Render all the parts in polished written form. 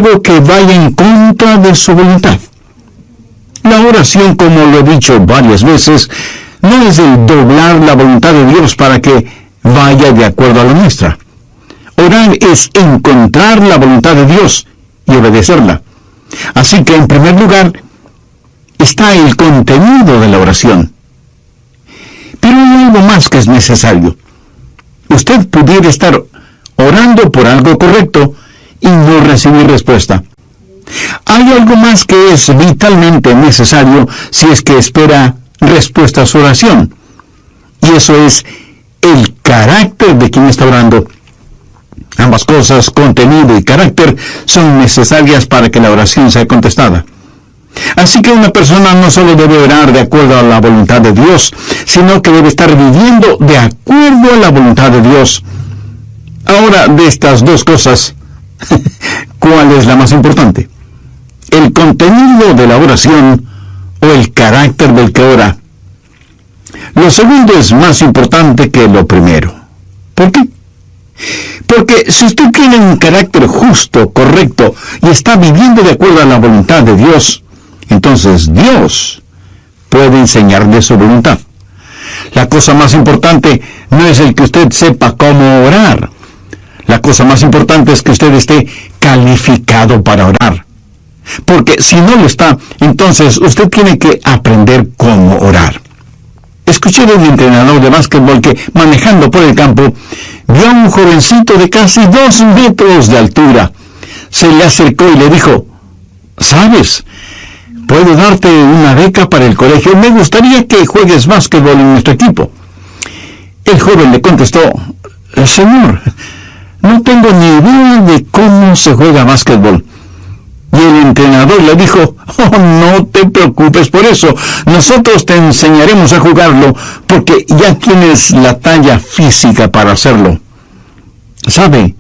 algo que vaya en contra de su voluntad. La oración, como lo he dicho varias veces, no es el doblar la voluntad de Dios para que vaya de acuerdo a la nuestra. Orar es encontrar la voluntad de Dios y obedecerla. Así que, en primer lugar, está el contenido de la oración. Pero hay algo más que es necesario. Usted pudiera estar orando por algo correcto y no recibir respuesta. Hay algo más que es vitalmente necesario si es que espera respuesta a su oración. Y eso es el carácter de quien está orando. Ambas cosas, contenido y carácter, son necesarias para que la oración sea contestada. Así que una persona no solo debe orar de acuerdo a la voluntad de Dios, sino que debe estar viviendo de acuerdo a la voluntad de Dios. Ahora, de estas dos cosas, ¿cuál es la más importante? ¿El contenido de la oración o el carácter del que ora? Lo segundo es más importante que lo primero. ¿Por qué? Porque si usted tiene un carácter justo, correcto, y está viviendo de acuerdo a la voluntad de Dios, entonces Dios puede enseñarle su voluntad. La cosa más importante no es el que usted sepa cómo orar. La cosa más importante es que usted esté calificado para orar. Porque si no lo está, entonces usted tiene que aprender cómo orar. Escuché de un entrenador de básquetbol que, manejando por el campo, vio a un jovencito de casi 2 metros de altura. Se le acercó y le dijo: ¿sabes? Puedo darte una beca para el colegio. Me gustaría que juegues básquetbol en nuestro equipo. El joven le contestó: señor, no tengo ni idea de cómo se juega básquetbol. Y el entrenador le dijo: oh, no te preocupes por eso. Nosotros te enseñaremos a jugarlo porque ya tienes la talla física para hacerlo. ¿Sabe?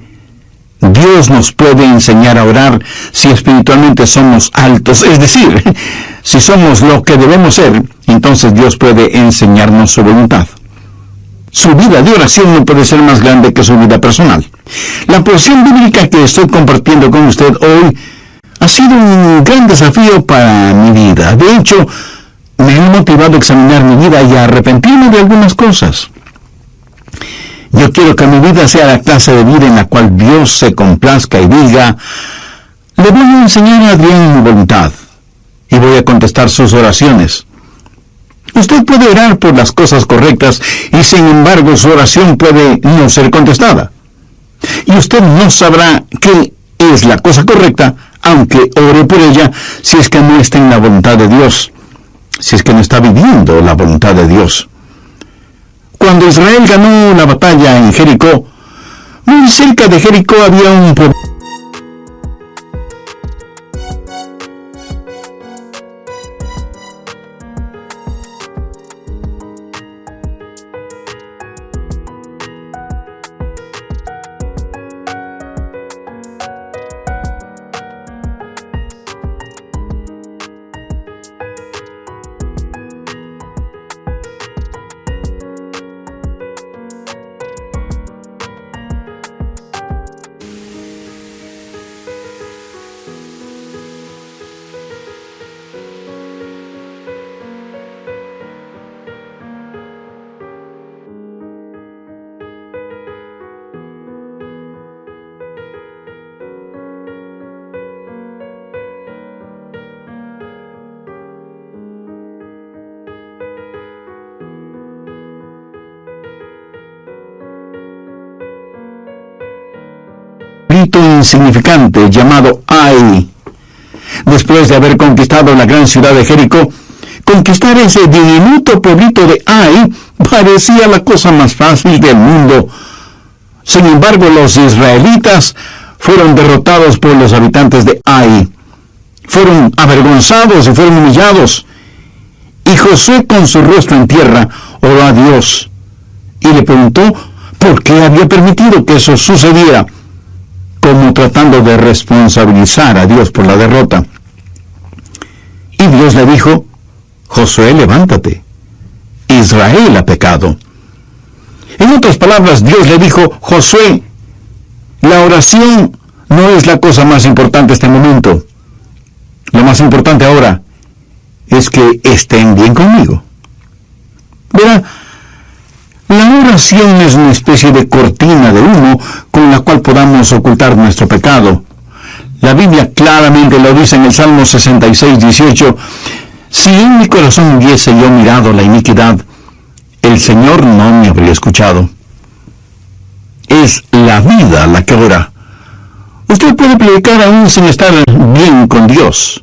Dios nos puede enseñar a orar si espiritualmente somos altos. Es decir, si somos lo que debemos ser, entonces Dios puede enseñarnos su voluntad. Su vida de oración no puede ser más grande que su vida personal. La porción bíblica que estoy compartiendo con usted hoy ha sido un gran desafío para mi vida. De hecho, me ha motivado a examinar mi vida y a arrepentirme de algunas cosas. Yo quiero que mi vida sea la clase de vida en la cual Dios se complazca y diga: le voy a enseñar a Adrián mi voluntad y voy a contestar sus oraciones. Usted puede orar por las cosas correctas y sin embargo su oración puede no ser contestada. Y usted no sabrá qué es la cosa correcta aunque ore por ella, si es que no está en la voluntad de Dios, si es que no está viviendo la voluntad de Dios. Cuando Israel ganó la batalla en Jericó, muy cerca de Jericó había un pueblo. Insignificante llamado Ai. Después de haber conquistado la gran ciudad de Jericó, conquistar ese diminuto pueblito de Ai parecía la cosa más fácil del mundo. Sin embargo, los israelitas fueron derrotados por los habitantes de Ai. Fueron avergonzados y fueron humillados. Y Josué, con su rostro en tierra, oró a Dios y le preguntó por qué había permitido que eso sucediera, como tratando de responsabilizar a Dios por la derrota. Y Dios le dijo: Josué, levántate. Israel ha pecado. En otras palabras, Dios le dijo: Josué, la oración no es la cosa más importante este momento. Lo más importante ahora es que estén bien conmigo. Verá, la oración es una especie de cortina de humo con la cual podamos ocultar nuestro pecado. La Biblia claramente lo dice en el Salmo 66, 18. Si en mi corazón hubiese yo mirado la iniquidad, el Señor no me habría escuchado. Es la vida la que ora. Usted puede predicar aún sin estar bien con Dios.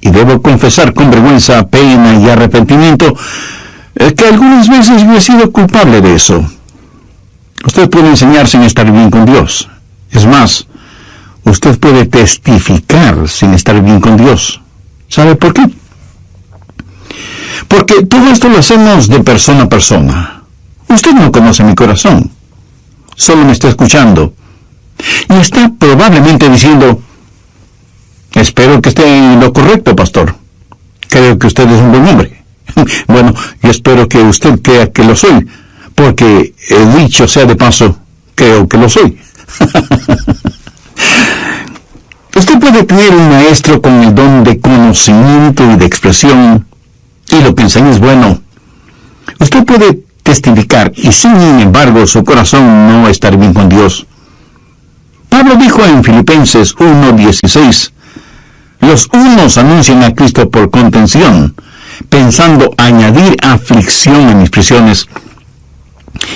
Y debo confesar con vergüenza, pena y arrepentimiento que algunas veces yo he sido culpable de eso. Usted puede enseñar sin estar bien con Dios. Es más, usted puede testificar sin estar bien con Dios. ¿Sabe por qué? Porque todo esto lo hacemos de persona a persona. Usted no conoce mi corazón. Solo me está escuchando. Y está probablemente diciendo: espero que esté en lo correcto, pastor. Creo que usted es un buen hombre. Bueno, yo espero que usted crea que lo soy, porque, dicho sea de paso, creo que lo soy. Usted puede tener un maestro con el don de conocimiento y de expresión, y lo que enseña es bueno. Usted puede testificar, y sin embargo su corazón no estar bien con Dios. Pablo dijo en Filipenses 1:16, los unos anuncian a Cristo por contención, pensando añadir aflicción a mis prisiones.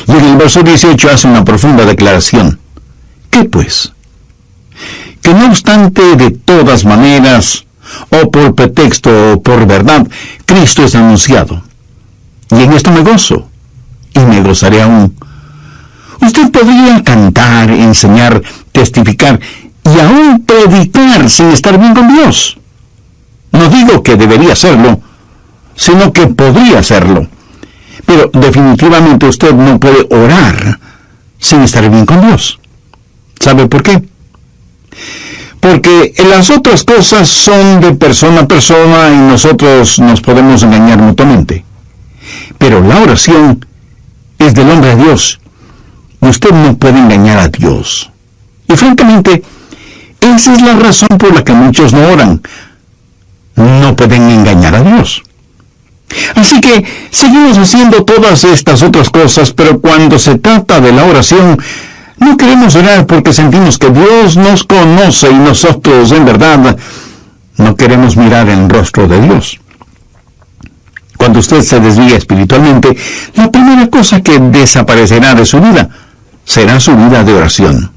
Y en el verso 18 hace una profunda declaración. ¿Qué pues? Que no obstante de todas maneras, o por pretexto o por verdad, Cristo es anunciado. Y en esto me gozo, y me gozaré aún. Usted podría cantar, enseñar, testificar y aún predicar sin estar bien con Dios. No digo que debería hacerlo, sino que podría hacerlo. Pero definitivamente usted no puede orar sin estar bien con Dios. ¿Sabe por qué? Porque las otras cosas son de persona a persona y nosotros nos podemos engañar mutuamente. Pero la oración es del hombre a Dios. Usted no puede engañar a Dios. Y francamente, esa es la razón por la que muchos no oran. No pueden engañar a Dios. Así que seguimos haciendo todas estas otras cosas, pero cuando se trata de la oración, no queremos orar porque sentimos que Dios nos conoce y nosotros, en verdad, no queremos mirar el rostro de Dios. Cuando usted se desvía espiritualmente, la primera cosa que desaparecerá de su vida será su vida de oración.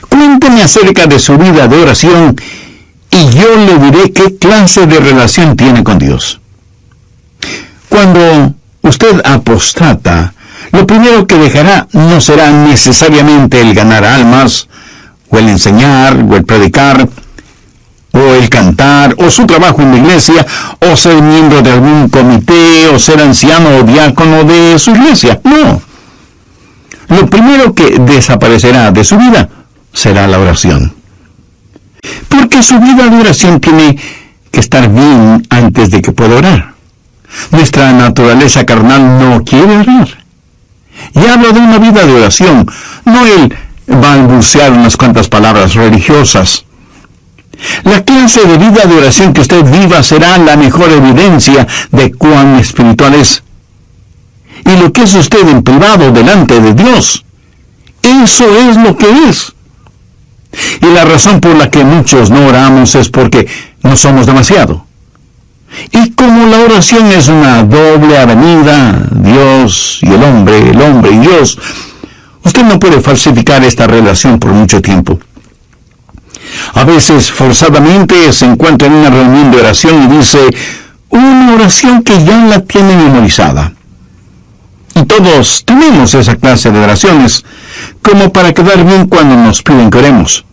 Cuénteme acerca de su vida de oración y yo le diré qué clase de relación tiene con Dios. Cuando usted apostata, lo primero que dejará no será necesariamente el ganar almas, o el enseñar, o el predicar, o el cantar, o su trabajo en la iglesia, o ser miembro de algún comité, o ser anciano o diácono de su iglesia. No. Lo primero que desaparecerá de su vida será la oración. Porque su vida de oración tiene que estar bien antes de que pueda orar. Nuestra naturaleza carnal no quiere orar. Y hablo de una vida de oración, no el balbucear unas cuantas palabras religiosas. La clase de vida de oración que usted viva será la mejor evidencia de cuán espiritual es. Y lo que es usted en privado delante de Dios, eso es lo que es. Y la razón por la que muchos no oramos es porque no somos demasiado. Y como la oración es una doble avenida, Dios y el hombre y Dios, usted no puede falsificar esta relación por mucho tiempo. A veces, forzadamente, se encuentra en una reunión de oración y dice una oración que ya la tiene memorizada. Y todos tenemos esa clase de oraciones, como para quedar bien cuando nos piden que oremos.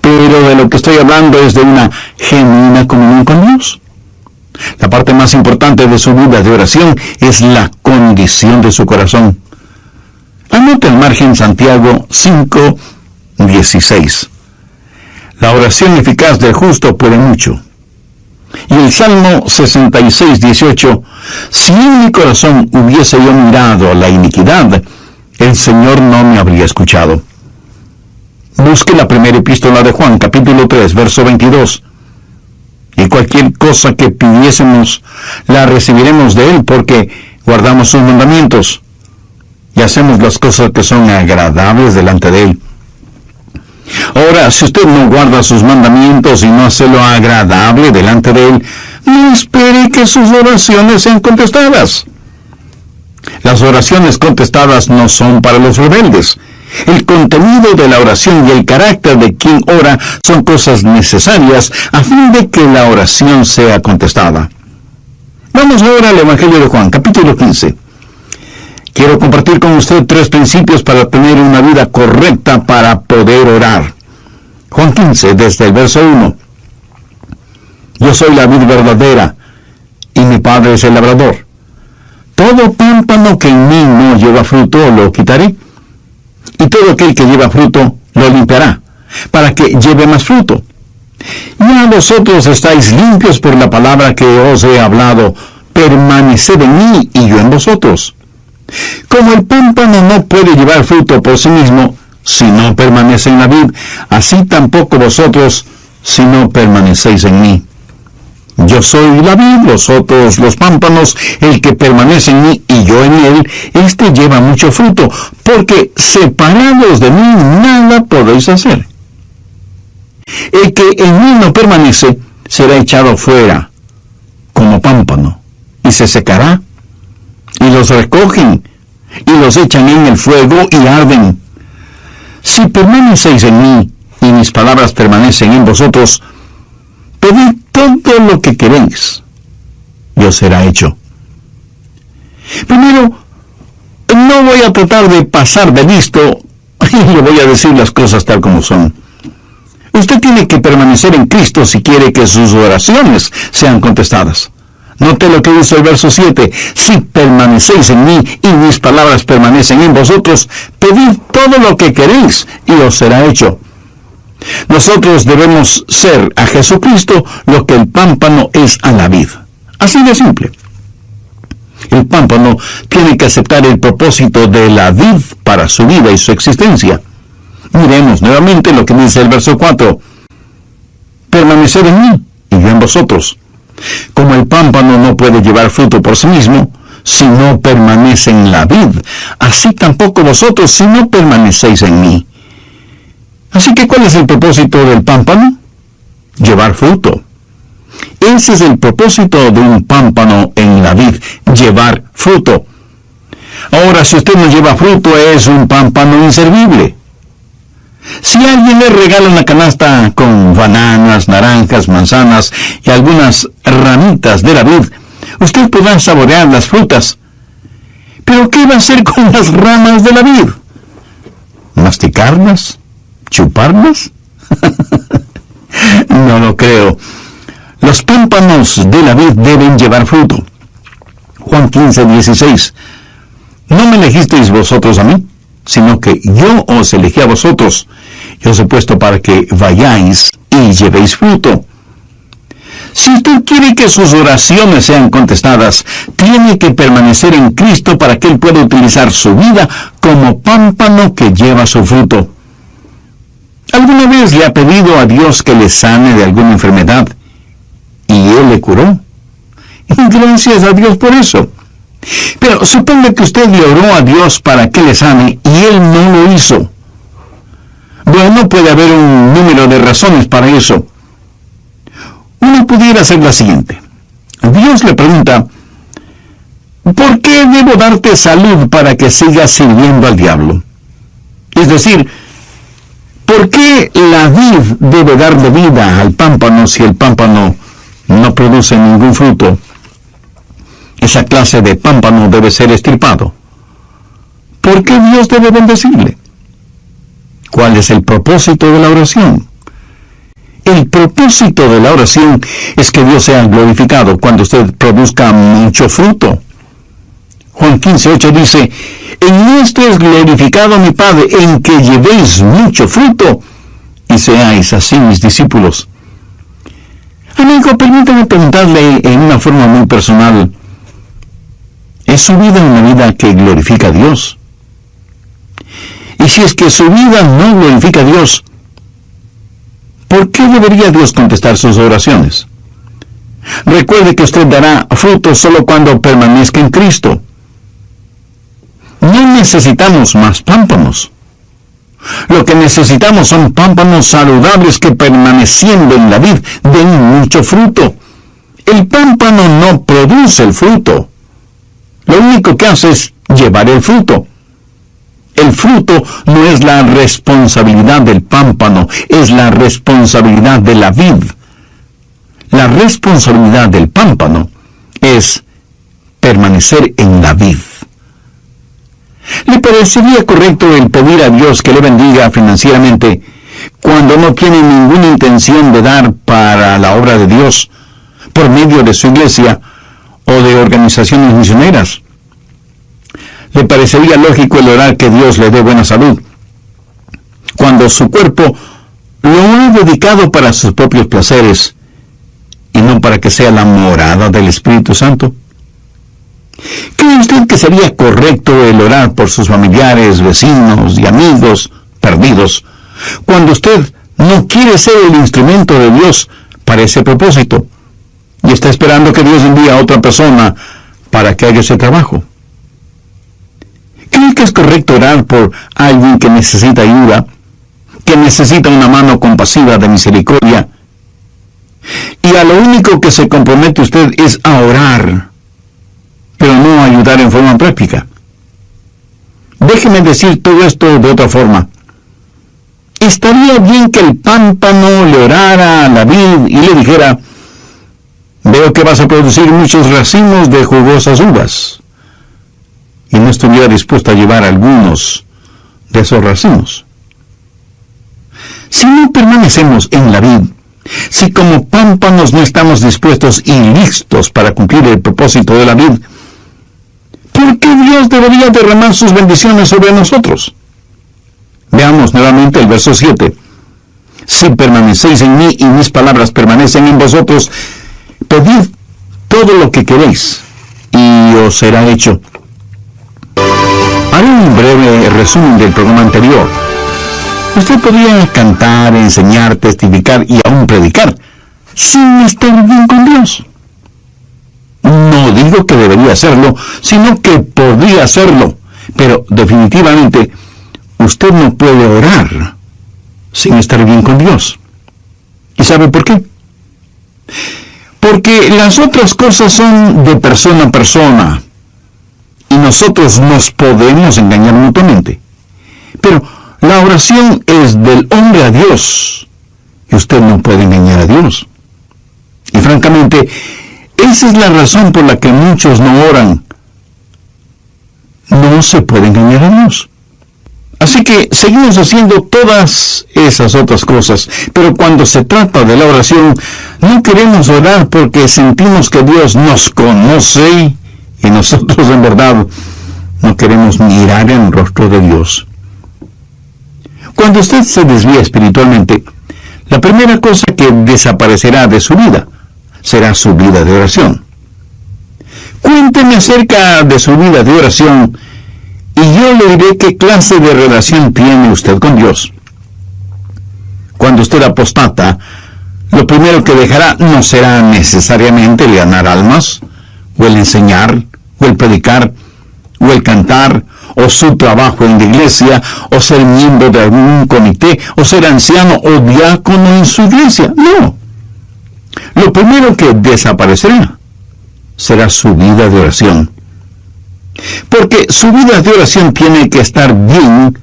Pero de lo que estoy hablando es de una genuina comunión con Dios. La parte más importante de su vida de oración es la condición de su corazón. Anote al margen Santiago 5:16. La oración eficaz del justo puede mucho. Y el Salmo 66:18, si en mi corazón hubiese yo mirado la iniquidad, el Señor no me habría escuchado. Busque la primera epístola de Juan, capítulo 3, verso 22. Y cualquier cosa que pidiésemos, la recibiremos de Él, porque guardamos sus mandamientos y hacemos las cosas que son agradables delante de Él. Ahora, si usted no guarda sus mandamientos y no hace lo agradable delante de Él, no espere que sus oraciones sean contestadas. Las oraciones contestadas no son para los rebeldes. El contenido de la oración y el carácter de quien ora son cosas necesarias a fin de que la oración sea contestada. Vamos ahora al Evangelio de Juan, capítulo 15. Quiero compartir con usted 3 principios para tener una vida correcta para poder orar. Juan 15, desde el verso 1. Yo soy la vid verdadera, y mi Padre es el labrador. Todo pámpano que en mí no lleva fruto, lo quitaré. Y todo aquel que lleva fruto, lo limpiará, para que lleve más fruto. Ya vosotros estáis limpios por la palabra que os he hablado. Permaneced en mí, y yo en vosotros. Como el pámpano no puede llevar fruto por sí mismo, si no permanece en la vid, así tampoco vosotros, si no permanecéis en mí. Yo soy la vid, vosotros los pámpanos. El que permanece en mí y yo en él, éste lleva mucho fruto, porque separados de mí nada podéis hacer. El que en mí no permanece será echado fuera como pámpano, y se secará, y los recogen, y los echan en el fuego y arden. Si permanecéis en mí, y mis palabras permanecen en vosotros, pedid todo lo que queréis, y os será hecho. Primero, no voy a tratar de pasar de listo, y le voy a decir las cosas tal como son. Usted tiene que permanecer en Cristo si quiere que sus oraciones sean contestadas. Note lo que dice el verso 7. Si permanecéis en mí y mis palabras permanecen en vosotros, pedid todo lo que queréis y os será hecho. Nosotros debemos ser a Jesucristo lo que el pámpano es a la vid. Así de simple. El pámpano tiene que aceptar el propósito de la vid para su vida y su existencia. Miremos nuevamente lo que dice el verso 4. Permaneced en mí y yo en vosotros. Como el pámpano no puede llevar fruto por sí mismo, si no permanece en la vid, así tampoco vosotros si no permanecéis en mí. Así que, ¿cuál es el propósito del pámpano? Llevar fruto. Ese es el propósito de un pámpano en la vid, llevar fruto. Ahora, si usted no lleva fruto, es un pámpano inservible. Si alguien le regala una canasta con bananas, naranjas, manzanas y algunas ramitas de la vid, usted podrá saborear las frutas. ¿Pero qué va a hacer con las ramas de la vid? ¿Masticarlas? ¿Chuparlas? No lo creo. Los pámpanos de la vid deben llevar fruto. Juan 15, 16. No me elegisteis vosotros a mí, sino que yo os elegí a vosotros. Yo os he puesto para que vayáis y llevéis fruto. Si usted quiere que sus oraciones sean contestadas, tiene que permanecer en Cristo para que Él pueda utilizar su vida como pámpano que lleva su fruto. ¿Alguna vez le ha pedido a Dios que le sane de alguna enfermedad y Él le curó? Y gracias a Dios por eso. Pero suponga que usted le oró a Dios para que le sane y Él no lo hizo. Bueno, puede haber un número de razones para eso. Una pudiera ser la siguiente. Dios le pregunta, ¿por qué debo darte salud para que sigas sirviendo al diablo? Es decir, ¿por qué la vid debe darle vida al pámpano si el pámpano no produce ningún fruto? Esa clase de pámpano debe ser extirpado. ¿Por qué Dios debe bendecirle? ¿Cuál es el propósito de la oración? El propósito de la oración es que Dios sea glorificado cuando usted produzca mucho fruto. Juan 15:8 dice, en esto es glorificado mi Padre, en que llevéis mucho fruto y seáis así mis discípulos. Amigo, permítame preguntarle en una forma muy personal, ¿es su vida una vida que glorifica a Dios? Y si es que su vida no glorifica a Dios, ¿Por qué debería Dios contestar sus oraciones? Recuerde que usted dará fruto solo cuando permanezca en Cristo. No necesitamos más pámpanos. Lo que necesitamos son pámpanos saludables que, permaneciendo en la vid, den mucho fruto. El pámpano no produce el fruto. Lo único que hace es llevar el fruto. El fruto no es la responsabilidad del pámpano, es la responsabilidad de la vid. La responsabilidad del pámpano es permanecer en la vid. ¿Le parecería correcto el pedir a Dios que le bendiga financieramente cuando no tiene ninguna intención de dar para la obra de Dios por medio de su iglesia o de organizaciones misioneras? ¿Le parecería lógico el orar que Dios le dé buena salud cuando su cuerpo lo ha dedicado para sus propios placeres y no para que sea la morada del Espíritu Santo? ¿Cree usted que sería correcto el orar por sus familiares, vecinos y amigos perdidos cuando usted no quiere ser el instrumento de Dios para ese propósito y está esperando que Dios envíe a otra persona para que haga ese trabajo? ¿Cree que es correcto orar por alguien que necesita ayuda, que necesita una mano compasiva de misericordia, y a lo único que se compromete usted es a orar, pero no a ayudar en forma práctica? Déjeme decir todo esto de otra forma. Estaría bien que el pámpano le orara a la vid y le dijera: veo que vas a producir muchos racimos de jugosas uvas, y no estuviera dispuesto a llevar algunos de esos racimos. Si no permanecemos en la vid, si como pámpanos no estamos dispuestos y listos para cumplir el propósito de la vid, ¿por qué Dios debería derramar sus bendiciones sobre nosotros? Veamos nuevamente el verso 7. Si permanecéis en mí y mis palabras permanecen en vosotros, pedid todo lo que queréis y os será hecho. Haré un breve resumen del programa anterior. Usted podría cantar, enseñar, testificar y aún predicar sin estar bien con Dios. No digo que debería hacerlo, sino que podría hacerlo. Pero definitivamente usted no puede orar sin estar bien con Dios. ¿Y sabe por qué? Porque las otras cosas son de persona a persona, y nosotros nos podemos engañar mutuamente. Pero la oración es del hombre a Dios, y usted no puede engañar a Dios. Y francamente, esa es la razón por la que muchos no oran. No se puede engañar a Dios. Así que seguimos haciendo todas esas otras cosas, pero cuando se trata de la oración, no queremos orar porque sentimos que Dios nos conoce, y nosotros en verdad no queremos mirar en el rostro de Dios. Cuando usted se desvía espiritualmente, la primera cosa que desaparecerá de su vida será su vida de oración. Cuénteme acerca de su vida de oración y yo le diré qué clase de relación tiene usted con Dios. Cuando usted apostata, lo primero que dejará no será necesariamente el ganar almas, o el enseñar, o el predicar, o el cantar, o su trabajo en la iglesia, o ser miembro de algún comité, o ser anciano o diácono en su iglesia. No. Lo primero que desaparecerá será su vida de oración. Porque su vida de oración tiene que estar bien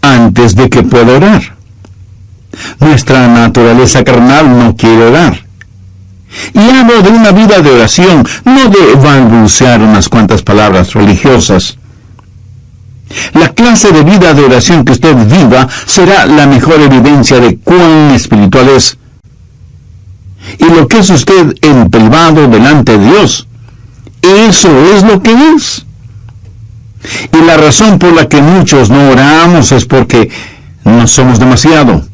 antes de que pueda orar. Nuestra naturaleza carnal no quiere orar. Y hablo de una vida de oración, no de balbucear unas cuantas palabras religiosas. La clase de vida de oración que usted viva será la mejor evidencia de cuán espiritual es. Y lo que es usted en privado delante de Dios, eso es lo que es. Y la razón por la que muchos no oramos es porque no somos demasiado.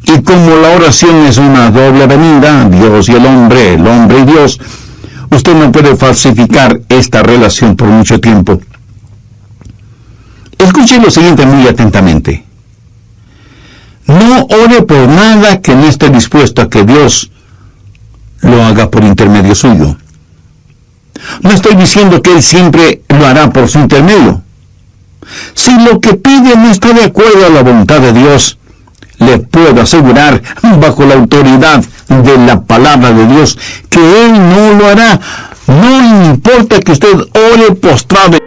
Y como la oración es una doble avenida, Dios y el hombre y Dios, usted no puede falsificar esta relación por mucho tiempo. Escuche lo siguiente muy atentamente. No ore por nada que no esté dispuesto a que Dios lo haga por intermedio suyo. No estoy diciendo que Él siempre lo hará por su intermedio. Si lo que pide no está de acuerdo a la voluntad de Dios, le puedo asegurar, bajo la autoridad de la palabra de Dios, que Él no lo hará. No importa que usted ore postrado.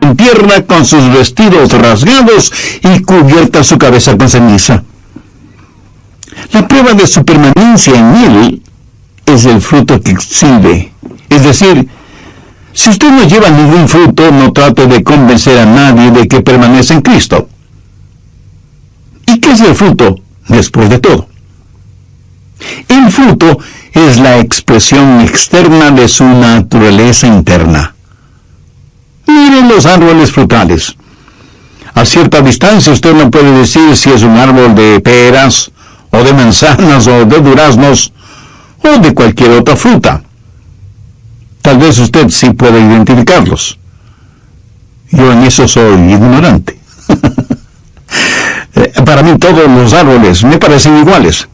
En tierra con sus vestidos rasgados y cubierta su cabeza con ceniza. La prueba de su permanencia en Él es el fruto que exhibe. Es decir, si usted no lleva ningún fruto, no trate de convencer a nadie de que permanece en Cristo. ¿Y qué es el fruto, después de todo? El fruto es la expresión externa de su naturaleza interna. Miren los árboles frutales. A cierta distancia usted no puede decir si es un árbol de peras, o de manzanas, o de duraznos, o de cualquier otra fruta. Tal vez usted sí pueda identificarlos. Yo en eso soy ignorante. Para mí todos los árboles me parecen iguales.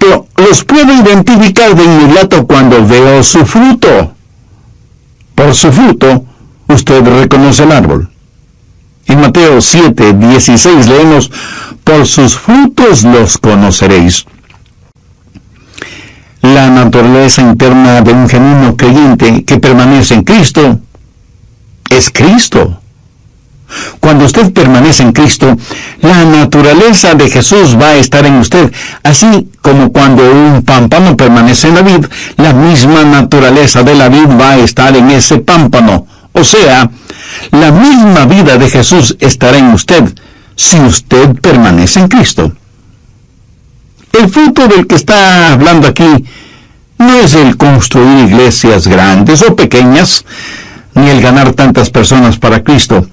Pero los puedo identificar de inmediato cuando veo su fruto. Por su fruto, usted reconoce el árbol. En Mateo 7:16 leemos: por sus frutos los conoceréis. La naturaleza interna de un genuino creyente que permanece en Cristo es Cristo. Cuando usted permanece en Cristo, la naturaleza de Jesús va a estar en usted, así como cuando un pámpano permanece en la vid, la misma naturaleza de la vid va a estar en ese pámpano. O sea, la misma vida de Jesús estará en usted si usted permanece en Cristo. El fruto del que está hablando aquí no es el construir iglesias grandes o pequeñas, ni el ganar tantas personas para Cristo.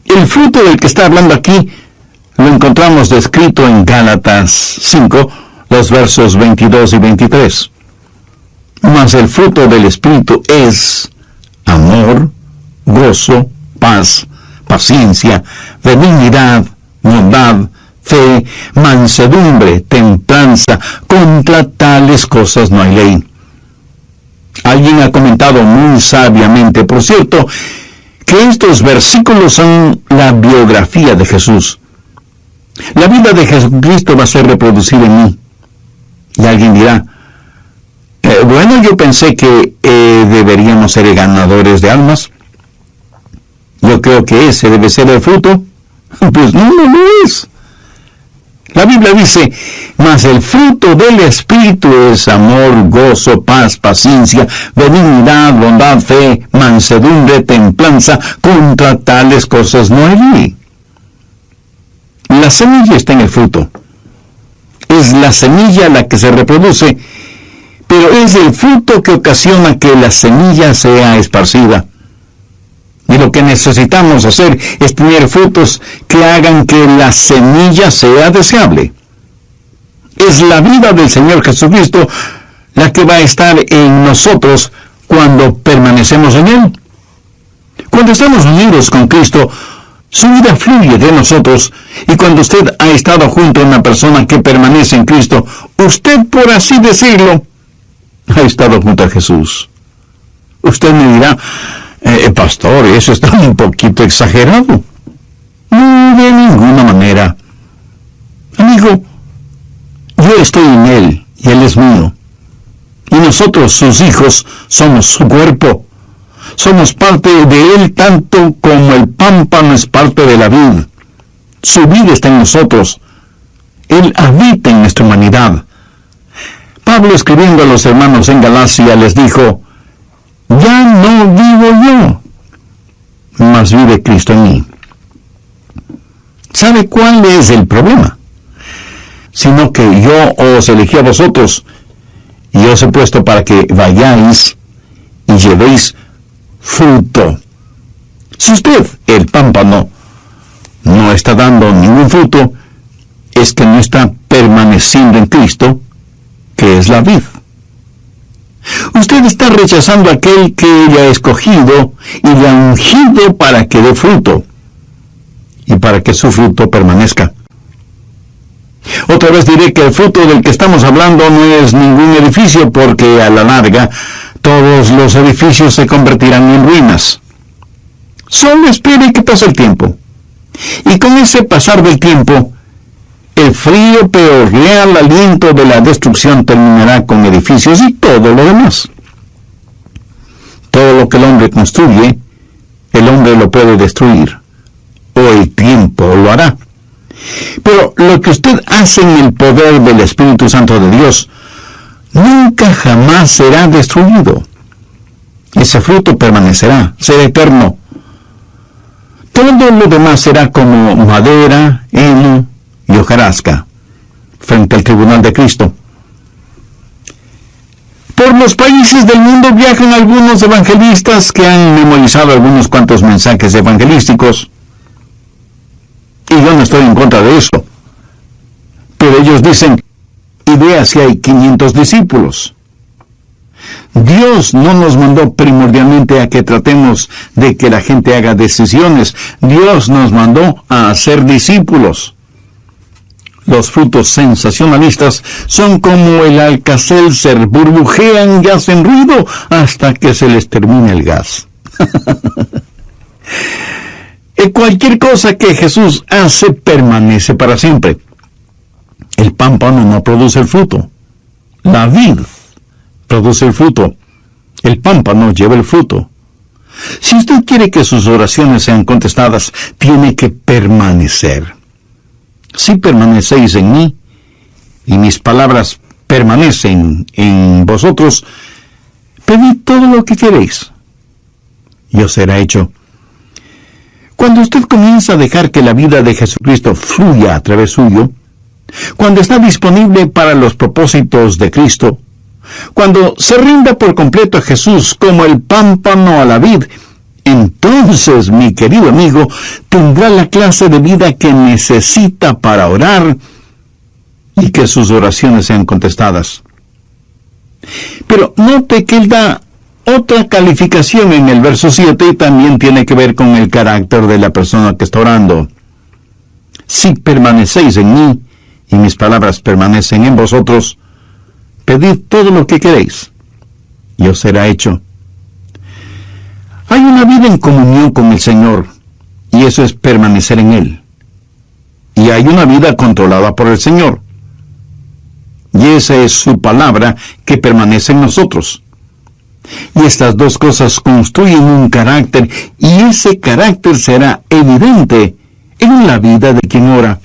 El fruto del que está hablando aquí lo encontramos descrito en Gálatas 5, los versos 22 y 23. Mas el fruto del Espíritu es amor, gozo, paz, paciencia, benignidad, bondad, fe, mansedumbre, templanza. Contra tales cosas no hay ley. Alguien ha comentado muy sabiamente, por cierto, que estos versículos son la biografía de Jesús. La vida de Jesucristo va a ser reproducida en mí. Y alguien dirá, bueno, yo pensé que deberíamos ser ganadores de almas. Yo creo que ese debe ser el fruto. Pues no lo es. La Biblia dice, mas el fruto del Espíritu es amor, gozo, paz, paciencia, benignidad, bondad, fe, mansedumbre, templanza. Contra tales cosas no hay ley. La semilla está en el fruto. Es la semilla la que se reproduce, pero es el fruto que ocasiona que la semilla sea esparcida. Y lo que necesitamos hacer es tener frutos que hagan que la semilla sea deseable. Es la vida del Señor Jesucristo la que va a estar en nosotros cuando permanecemos en Él. Cuando estamos unidos con Cristo, su vida fluye de nosotros, y cuando usted ha estado junto a una persona que permanece en Cristo, usted, por así decirlo, ha estado junto a Jesús. Usted me dirá, pastor, eso está un poquito exagerado. No, de ninguna manera. Amigo, yo estoy en Él y Él es mío. Y nosotros, sus hijos, somos su cuerpo. Somos parte de Él tanto como el pámpano es parte de la vid. Su vida está en nosotros. Él habita en nuestra humanidad. Pablo, escribiendo a los hermanos en Galacia, les dijo: ya no vivo yo, mas vive Cristo en mí. ¿Sabe cuál es el problema? Sino que yo os elegí a vosotros, y os he puesto para que vayáis y llevéis fruto. Si usted, el pámpano, no está dando ningún fruto, es que no está permaneciendo en Cristo, que es la vid. Usted está rechazando a aquel que le ha escogido y le ha ungido para que dé fruto, y para que su fruto permanezca. Otra vez diré que el fruto del que estamos hablando no es ningún edificio, porque a la larga todos los edificios se convertirán en ruinas. Solo espere que pase el tiempo. Y con ese pasar del tiempo, el frío pero real aliento de la destrucción terminará con edificios y todo lo demás. Todo lo que el hombre construye, el hombre lo puede destruir, o el tiempo lo hará. Pero lo que usted hace en el poder del Espíritu Santo de Dios nunca jamás será destruido. Ese fruto permanecerá, será eterno. Todo lo demás será como madera, heno y hojarasca frente al tribunal de Cristo. Por los países del mundo viajan algunos evangelistas que han memorizado algunos cuantos mensajes evangelísticos. Y yo no estoy en contra de eso. Pero ellos dicen: y vea si hay 500 discípulos. Dios no nos mandó primordialmente a que tratemos de que la gente haga decisiones. Dios nos mandó a hacer discípulos. Los frutos sensacionalistas son como el Alka-Seltzer, burbujean y hacen ruido hasta que se les termine el gas. Cualquier cosa que Jesús hace permanece para siempre. El pámpano no produce el fruto. La vid produce el fruto. El pámpano lleva el fruto. Si usted quiere que sus oraciones sean contestadas, tiene que permanecer. Si permanecéis en mí, y mis palabras permanecen en vosotros, pedid todo lo que queréis, y os será hecho. Cuando usted comienza a dejar que la vida de Jesucristo fluya a través suyo, cuando está disponible para los propósitos de Cristo, cuando se rinda por completo a Jesús como el pámpano a la vid, entonces, mi querido amigo, tendrá la clase de vida que necesita para orar y que sus oraciones sean contestadas. Pero note que él da otra calificación en el verso 7 y también tiene que ver con el carácter de la persona que está orando. Si permanecéis en mí y mis palabras permanecen en vosotros, pedid todo lo que queréis y os será hecho. Hay una vida en comunión con el Señor, y eso es permanecer en Él. Y hay una vida controlada por el Señor, y esa es su palabra que permanece en nosotros. Y estas dos cosas construyen un carácter, y ese carácter será evidente en la vida de quien ora.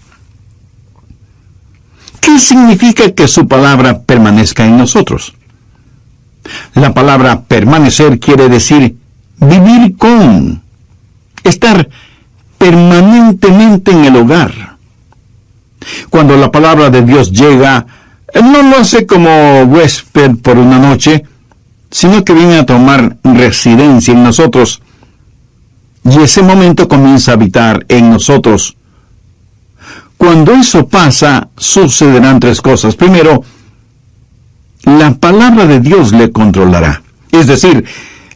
¿Qué significa que su palabra permanezca en nosotros? La palabra permanecer quiere decir vivir con, estar permanentemente en el hogar. Cuando la palabra de Dios llega, no lo hace como huésped por una noche, sino que viene a tomar residencia en nosotros, y ese momento comienza a habitar en nosotros. Cuando eso pasa, sucederán tres cosas. Primero, la palabra de Dios le controlará. Es decir,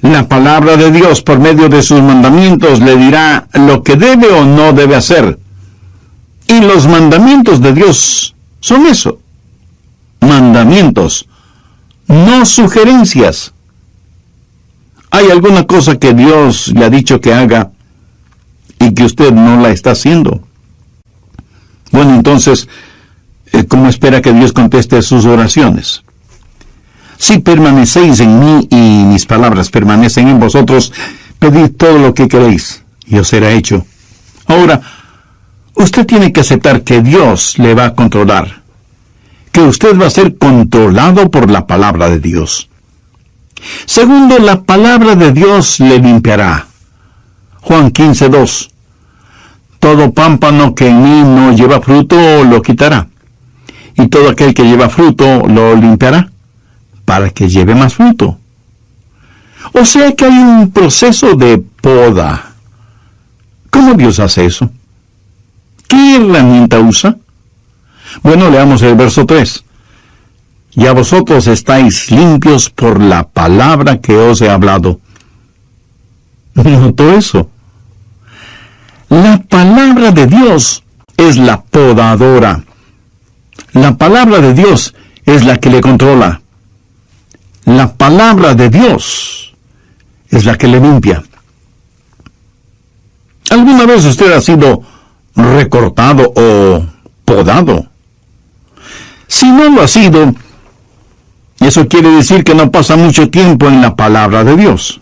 la palabra de Dios, por medio de sus mandamientos, le dirá lo que debe o no debe hacer. Y los mandamientos de Dios son eso. Mandamientos, no sugerencias. ¿Hay alguna cosa que Dios le ha dicho que haga y que usted no la está haciendo? Bueno, entonces, ¿cómo espera que Dios conteste sus oraciones? Si permanecéis en mí y mis palabras permanecen en vosotros, pedid todo lo que queréis, y os será hecho. Ahora, usted tiene que aceptar que Dios le va a controlar, que usted va a ser controlado por la palabra de Dios. Segundo, la palabra de Dios le limpiará. Juan 15:2. Todo pámpano que en mí no lleva fruto lo quitará, y todo aquel que lleva fruto lo limpiará, para que lleve más fruto. O sea que hay un proceso de poda. ¿Cómo Dios hace eso? ¿Qué herramienta usa? Bueno, leamos el verso 3. Ya vosotros estáis limpios por la palabra que os he hablado. ¿Notó eso? La palabra de Dios es la podadora. La palabra de Dios es la que le controla. La palabra de Dios es la que le limpia. ¿Alguna vez usted ha sido recortado o podado? Si no lo ha sido, eso quiere decir que no pasa mucho tiempo en la palabra de Dios.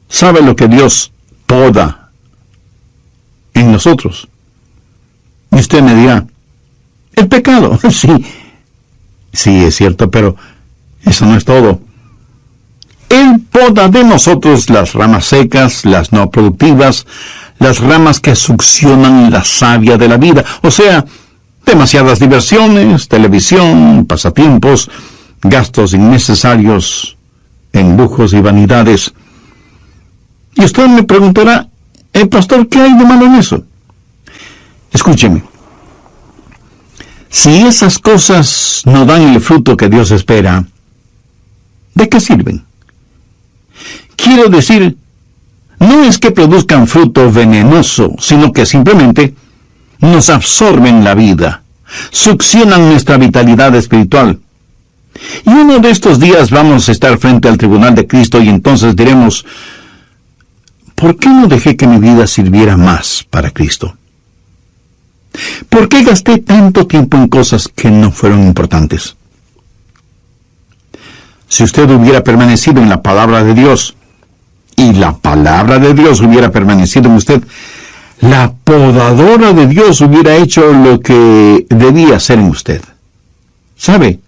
¿Sabe lo que Dios poda en nosotros? Y usted me dirá, el pecado. Sí, es cierto, pero eso no es todo. Él poda de nosotros las ramas secas, las no productivas, las ramas que succionan la savia de la vida. O sea, demasiadas diversiones, televisión, pasatiempos, gastos innecesarios en lujos y vanidades. Y usted me preguntará, pastor, ¿qué hay de malo en eso? Escúcheme. Si esas cosas no dan el fruto que Dios espera, ¿de qué sirven? Quiero decir, no es que produzcan fruto venenoso, sino que simplemente nos absorben la vida, succionan nuestra vitalidad espiritual. Y uno de estos días vamos a estar frente al tribunal de Cristo y entonces diremos, ¿por qué no dejé que mi vida sirviera más para Cristo? ¿Por qué gasté tanto tiempo en cosas que no fueron importantes? Si usted hubiera permanecido en la palabra de Dios, y la palabra de Dios hubiera permanecido en usted, la podadora de Dios hubiera hecho lo que debía hacer en usted. ¿Sabe?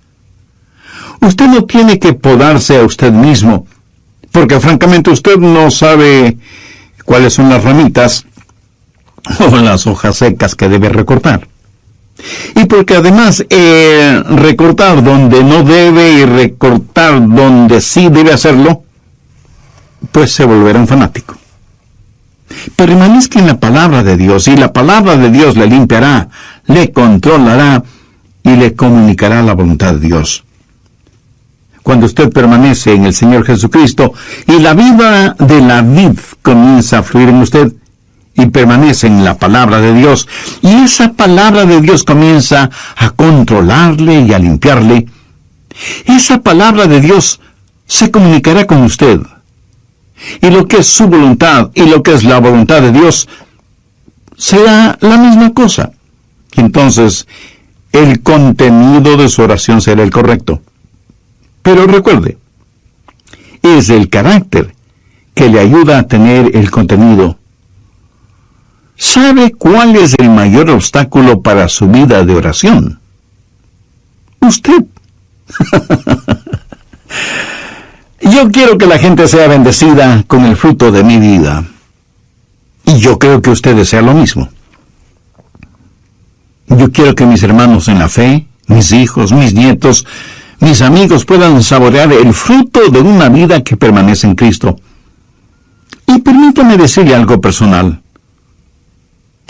Usted no tiene que podarse a usted mismo, porque francamente usted no sabe cuáles son las ramitas o las hojas secas que debe recortar. Y porque además recortar donde no debe y recortar donde sí debe hacerlo, pues se volverá un fanático. Permanezca en la palabra de Dios y la palabra de Dios le limpiará, le controlará y le comunicará la voluntad de Dios. Cuando usted permanece en el Señor Jesucristo y la vida de la vid comienza a fluir en usted y permanece en la palabra de Dios, y esa palabra de Dios comienza a controlarle y a limpiarle, esa palabra de Dios se comunicará con usted. Y lo que es su voluntad y lo que es la voluntad de Dios será la misma cosa. Entonces, el contenido de su oración será el correcto. Pero recuerde, es el carácter que le ayuda a tener el contenido. ¿Sabe cuál es el mayor obstáculo para su vida de oración? Usted. Yo quiero que la gente sea bendecida con el fruto de mi vida. Y yo creo que usted desea lo mismo. Yo quiero que mis hermanos en la fe, mis hijos, mis nietos, mis amigos puedan saborear el fruto de una vida que permanece en Cristo. Y permítame decirle algo personal.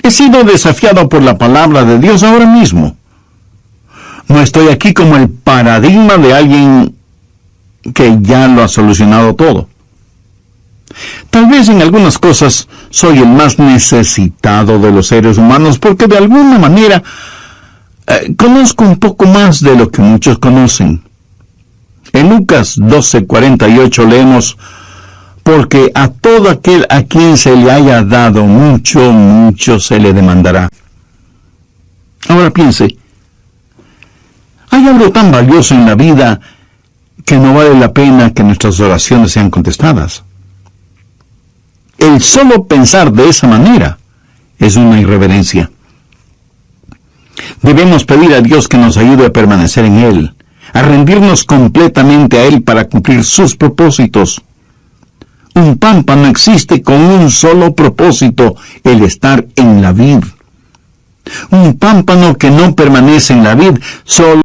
He sido desafiado por la palabra de Dios ahora mismo. No estoy aquí como el paradigma de alguien que ya lo ha solucionado todo. Tal vez en algunas cosas soy el más necesitado de los seres humanos porque de alguna manera conozco un poco más de lo que muchos conocen. En Lucas 12:48 leemos, porque a todo aquel a quien se le haya dado mucho, mucho se le demandará. Ahora piense, Hay algo tan valioso en la vida que no vale la pena que nuestras oraciones sean contestadas. El solo pensar de esa manera es una irreverencia. Debemos pedir a Dios que nos ayude a permanecer en Él, a rendirnos completamente a Él para cumplir sus propósitos. Un pámpano existe con un solo propósito, el estar en la vid. Un pámpano que no permanece en la vid solo